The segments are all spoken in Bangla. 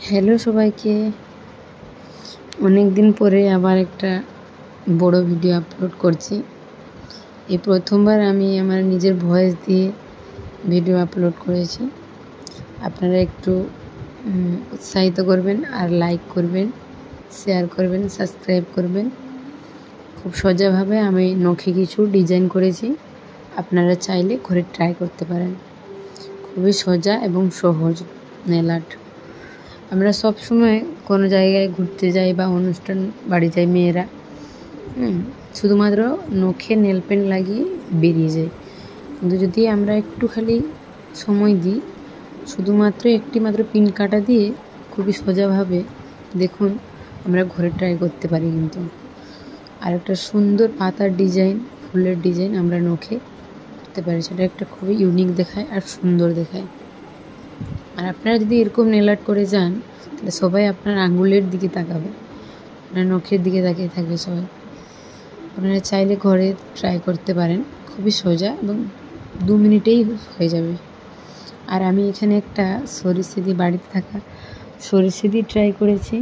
হ্যালো সবাইকে, অনেক দিন পরে আবার একটা বড় ভিডিও আপলোড করছি। এই প্রথমবার আমি আমার নিজের ভয়েস দিয়ে ভিডিও আপলোড করেছি। আপনারা একটু উৎসাহিত করবেন আর লাইক করবেন, শেয়ার করবেন, সাবস্ক্রাইব করবেন। খুব সোজাভাবে আমি নখে কিছু ডিজাইন করেছি, আপনারা চাইলে ঘরে ট্রাই করতে পারেন। খুবই সোজা এবং সহজ নেল আর্ট। আমরা সব সময় কোনো জায়গায় ঘুরতে যাই বা অনুষ্ঠান বাড়ি যাই মেয়েরা, শুধুমাত্র নখে নেল পেন্ট লাগিয়ে বেরিয়ে যাই। কিন্তু যদি আমরা একটু খালি সময় দিই, শুধুমাত্র একটি মাত্র পিন কাটা দিয়ে খুবই সোজাভাবে দেখুন আমরা ঘরে ট্রাই করতে পারি। কিন্তু আর একটা সুন্দর পাতার ডিজাইন, ফুলের ডিজাইন আমরা নখে করতে পারি। সেটা একটা খুবই ইউনিক দেখায় আর সুন্দর দেখায়। আর আপনারা যদি এরকম নেল আর্ট করে যান, তাহলে সবাই আপনার আঙ্গুলের দিকে তাকাবে, আপনার নখের দিকে তাকিয়ে থাকবে সবাই। আপনারা চাইলে ঘরে ট্রাই করতে পারেন, খুবই সোজা এবং 2 মিনিটেই হয়ে যাবে। আর আমি এখানে একটা সরিষা দিয়ে, বাড়িতে থাকা সরিষা দিয়ে ট্রাই করেছি।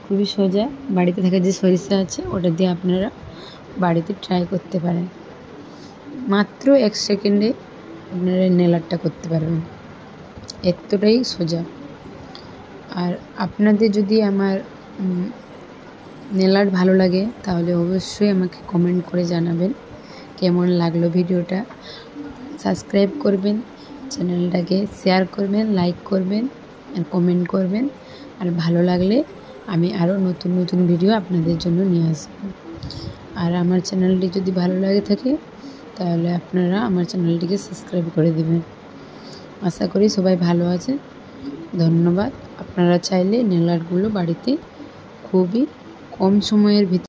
খুবই সোজা, বাড়িতে থাকা যে সরিষা আছে ওটা দিয়ে আপনারা বাড়িতে ট্রাই করতে পারেন। মাত্র 1 সেকেন্ডে আপনারা নেল আর্টটা করতে পারবেন, এতটাই সোজা। আর আপনাদের যদি আমার নেল আর্ট ভালো লাগে তাহলে অবশ্যই আমাকে কমেন্ট করে জানাবেন কেমন লাগলো ভিডিওটা। সাবস্ক্রাইব করবেন, চ্যানেলটাকে শেয়ার করবেন, লাইক করবেন আর কমেন্ট করবেন। আর ভালো লাগলে আমি আরও নতুন নতুন ভিডিও আপনাদের জন্য নিয়ে আসব। আর আমার চ্যানেলটি যদি ভালো লাগে থাকে তাহলে আপনারা আমার চ্যানেলটিকে সাবস্ক্রাইব করে দেবেন। আশা করি সবাই ভালো আছেন। ধন্যবাদ। আপনারা চাইলে নেল আর্টগুলো বাড়িতে খুবই কম সময়ের ভিতরে